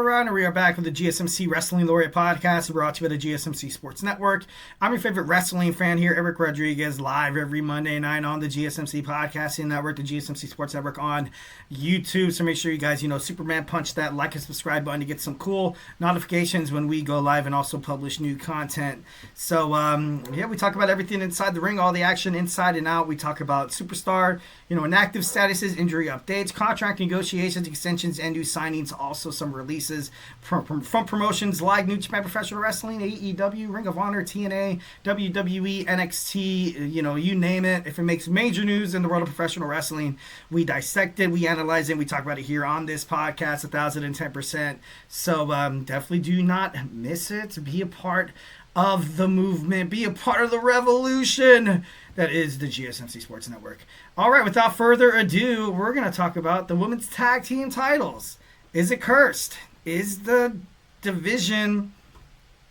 Alright, and we are back with the GSMC Wrestling Laureate podcast brought to you by the GSMC Sports Network. I'm your favorite wrestling fan here, Eric Rodriguez, live every Monday night on the GSMC Podcasting Network, the GSMC Sports Network on YouTube. So make sure you guys, Superman punch that like and subscribe button to get some cool notifications when we go live and also publish new content. So, we talk about everything inside the ring, all the action inside and out. We talk about superstar, inactive statuses, injury updates, contract negotiations, extensions, and new signings. Also some releases from promotions like New Japan Professional Wrestling, AEW, Ring of Honor, TNA, WWE, NXT, you name it. If it makes major news in the world of professional wrestling, we dissect it, we analyze it, we talk about it here on this podcast 1010%. So definitely do not miss it. Be a part of the movement. Be a part of the revolution that is the GSMC Sports Network. All right, without further ado, we're going to talk about the women's tag team titles. Is it cursed? Is the division,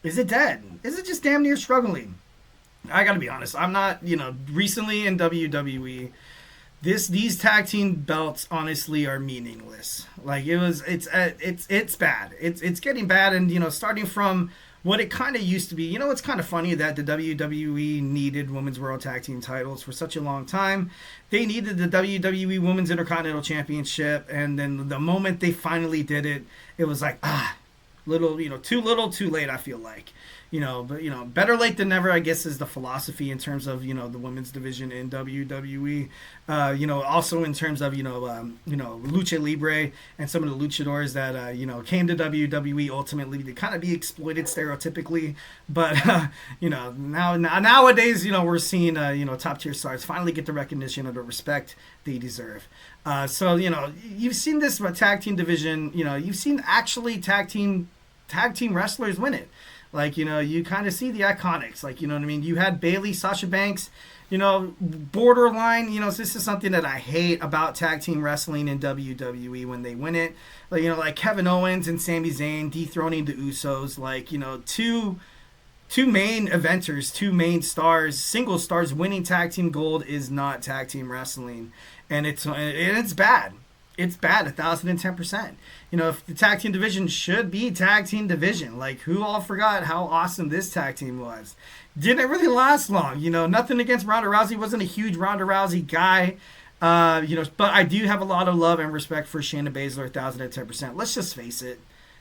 is it dead? Is it just damn near struggling? I got to be honest. I'm not, recently in WWE, these tag team belts honestly are meaningless. Like it's bad. It's getting bad, and starting from what it kind of used to be. It's kind of funny that the WWE needed Women's World Tag Team titles for such a long time. They needed the WWE Women's Intercontinental Championship, and then the moment they finally did it, it was like, too little, too late, I feel like. But better late than never, I guess, is the philosophy in terms of, the women's division in WWE. Also in terms of, Lucha Libre and some of the luchadors that, came to WWE ultimately to kind of be exploited stereotypically. But, nowadays, we're seeing, top tier stars finally get the recognition or the respect they deserve. So, you've seen this tag team division, you've seen actually tag team wrestlers win it. Like, you kind of see the iconics. Like, you know what I mean? You had Bayley, Sasha Banks, borderline. This is something that I hate about tag team wrestling in WWE when they win it. Like, like Kevin Owens and Sami Zayn dethroning the Usos. Like, two main eventers, two main stars, single stars winning tag team gold is not tag team wrestling. And it's bad. It's bad, 1,010%. If the tag team division should be tag team division, like who all forgot how awesome this tag team was? Didn't really last long. Nothing against Ronda Rousey. Wasn't a huge Ronda Rousey guy. But I do have a lot of love and respect for Shayna Baszler, 1,010%. Let's just face it.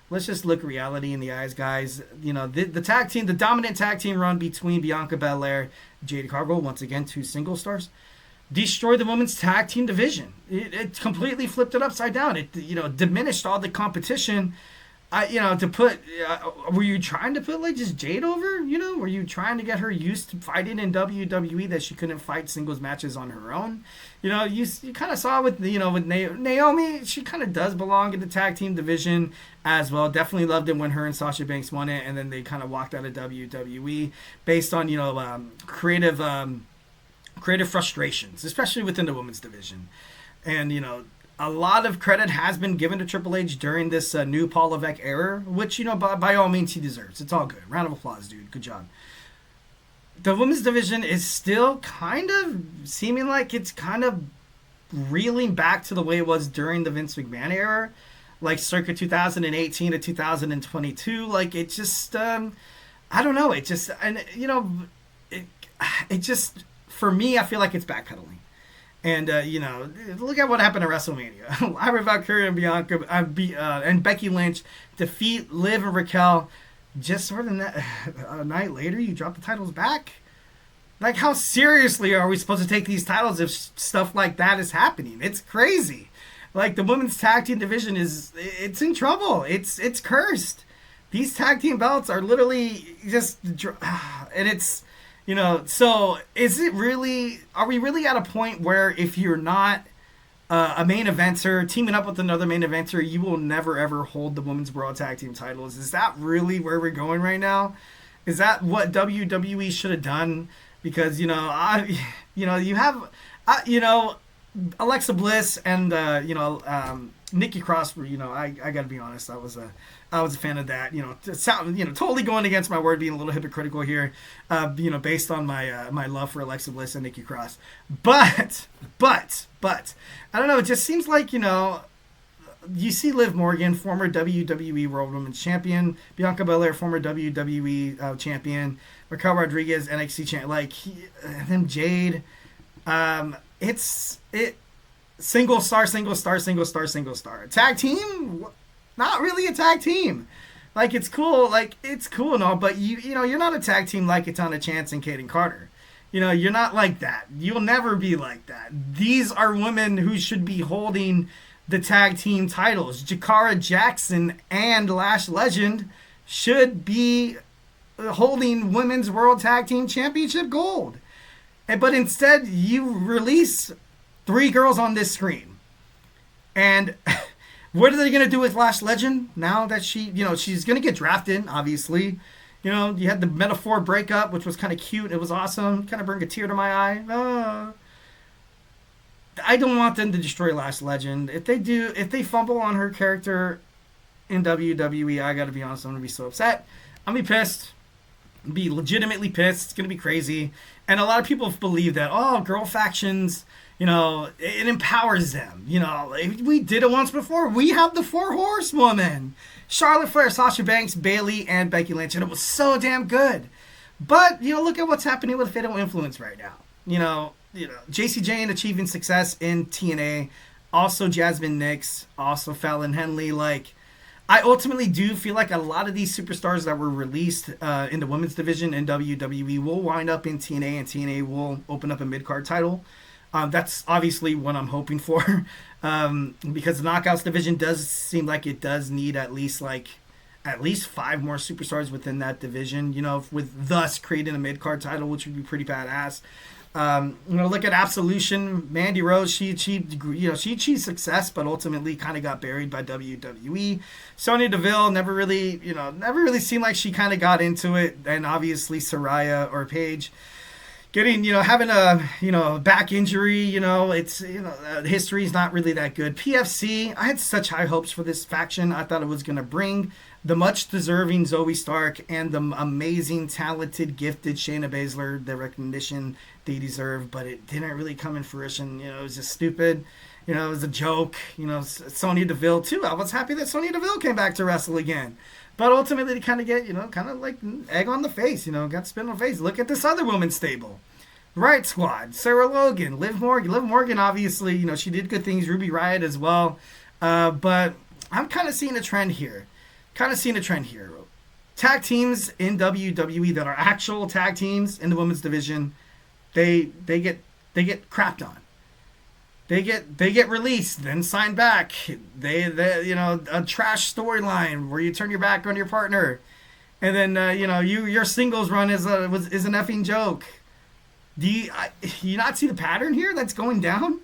Let's just look reality in the eyes, guys. The tag team, the dominant tag team run between Bianca Belair, Jade Cargill, once again, two single stars, destroyed the women's tag team division. It completely flipped it upside down. It diminished all the competition. To put were you trying to put like just Jade over? Were you trying to get her used to fighting in WWE that she couldn't fight singles matches on her own? You kind of saw with with Naomi, she kind of does belong in the tag team division as well. Definitely loved it when her and Sasha Banks won it, and then they kind of walked out of WWE based on creative frustrations, especially within the women's division. And, a lot of credit has been given to Triple H during this new Paul Levesque era, which, by all means he deserves. It's all good. Round of applause, dude. Good job. The women's division is still kind of seeming like it's kind of reeling back to the way it was during the Vince McMahon era, like circa 2018 to 2022. Like, it just, I don't know. It just, and, it just, for me, I feel like it's backpedaling. And, look at what happened at WrestleMania. Lyra Valkyria and Bianca and Becky Lynch defeat Liv and Raquel. Just sort of a night later, you drop the titles back? Like, how seriously are we supposed to take these titles if stuff like that is happening? It's crazy. Like, the women's tag team division it's in trouble. It's cursed. These tag team belts are literally just, and it's, so is it really, are we really at a point where if you're not a main eventer, teaming up with another main eventer, you will never ever hold the Women's World Tag Team titles? Is that really where we're going right now? Is that what WWE should have done? Because, you have, Alexa Bliss and, Nikki Cross were, I got to be honest, I was a fan of that. Totally going against my word, being a little hypocritical here. Based on my love for Alexa Bliss and Nikki Cross. But I don't know. It just seems like you see Liv Morgan, former WWE World Women's Champion, Bianca Belair, former WWE Champion, Raquel Rodriguez, NXT Champion, and then Jade. It's single star. Tag team, not really a tag team. It's cool, and all, but you're not a tag team like Katana Chance and Kayden Carter. You're not like that. You'll never be like that. These are women who should be holding the tag team titles. Jakara Jackson and Lash Legend should be holding Women's World Tag Team Championship gold. But instead, you release 3 girls on this screen. And what are they going to do with Lash Legend now that she's going to get drafted, obviously. You had the Metaphor breakup, which was kind of cute. It was awesome. Kind of bring a tear to my eye. I don't want them to destroy Lash Legend. If they fumble on her character in WWE, I got to be honest, I'm going to be so upset. I'm going to be pissed. Be legitimately pissed. It's going to be crazy. And a lot of people believe that, girl factions, it empowers them. We did it once before. We have the 4 horsewomen. Charlotte Flair, Sasha Banks, Bayley, and Becky Lynch. And it was so damn good. But, look at what's happening with Fatal Influence right now. JC Jane achieving success in TNA. Also Jasmine Nix. Also Fallon Henley. I ultimately do feel like a lot of these superstars that were released in the women's division in WWE will wind up in TNA, and TNA will open up a mid-card title. That's obviously what I'm hoping for, because the Knockouts division does seem like it does need at least 5 more superstars within that division, with thus creating a mid-card title, which would be pretty badass. Look at Absolution. Mandy Rose, she achieved success, but ultimately kind of got buried by WWE. Sonya Deville never really seemed like she kind of got into it. And obviously Saraya or Paige having a back injury, history's not really that good. PFC, I had such high hopes for this faction. I thought it was going to bring the much deserving Zoe Stark and the amazing, talented, gifted Shayna Baszler the recognition they deserve, but it didn't really come in fruition. It was just stupid. It was a joke. Sonya Deville too. I was happy that Sonya Deville came back to wrestle again. But ultimately, to kind of get, like egg on the face, got spit on the face. Look at this other women's stable. Right Squad, Sarah Logan, Liv Morgan. Liv Morgan, obviously, she did good things. Ruby Riott as well. But I'm kind of seeing a trend here. Tag teams in WWE that are actual tag teams in the women's division, they get crapped on. They get released, then signed back. They a trash storyline where you turn your back on your partner, and then your singles run is an effing joke. Do you not see the pattern here that's going down?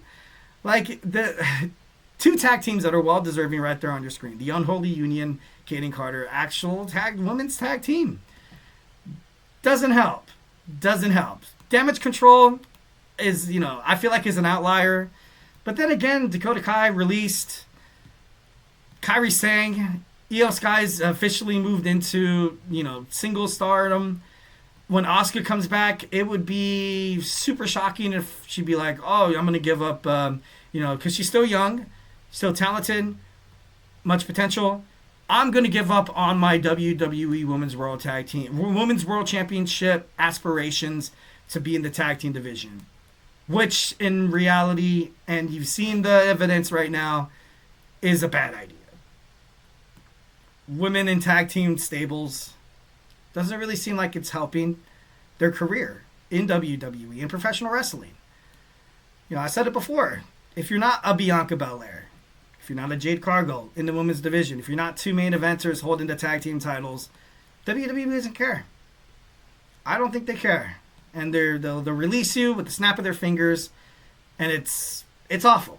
The 2 tag teams that are well deserving right there on your screen. The Unholy Union, Kayden Carter, actual women's tag team. Doesn't help. Damage Control is, I feel like is an outlier. But then again, Dakota Kai released. Kairi Sane. Io Sky's officially moved into, single stardom. When Asuka comes back, it would be super shocking if she'd be like, I'm going to give up, because she's still young, still talented, much potential. I'm going to give up on my WWE Women's World Championship aspirations to be in the tag team division. Which, in reality, and you've seen the evidence right now, is a bad idea. Women in tag team stables doesn't really seem like it's helping their career in WWE, in professional wrestling. I said it before. If you're not a Bianca Belair, if you're not a Jade Cargill in the women's division, if you're not 2 main eventers holding the tag team titles, WWE doesn't care. I don't think they care. And they'll release you with the snap of their fingers, and it's awful.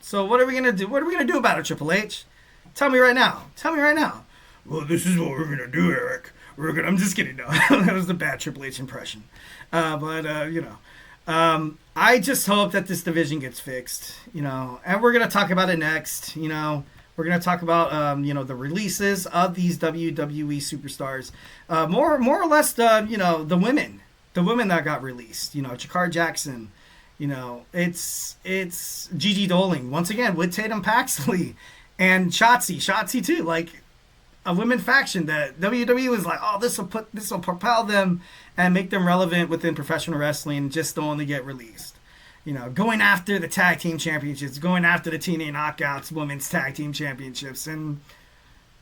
So what are we gonna do? What are we gonna do about it, Triple H? Tell me right now. Well, this is what we're gonna do, Eric. I'm just kidding. No, that was a bad Triple H impression. I just hope that this division gets fixed. And we're gonna talk about it next. We're gonna talk about the releases of these WWE superstars. More or less the women that got released. Jakara Jackson. It's Gigi Doling once again with Tatum Paxley and Shotzi too. Like a women faction that WWE was like, oh, this will propel them and make them relevant within professional wrestling, just to only get released. Going after the tag team championships, going after the TNA Knockouts women's tag team championships, and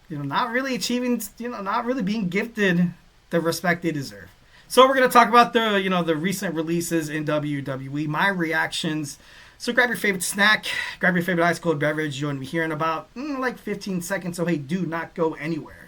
not really achieving, not really being gifted the respect they deserve. So we're going to talk about the recent releases in WWE, my reactions. So grab your favorite snack, grab your favorite ice cold beverage. Join me here in about like 15 seconds. So hey, do not go anywhere.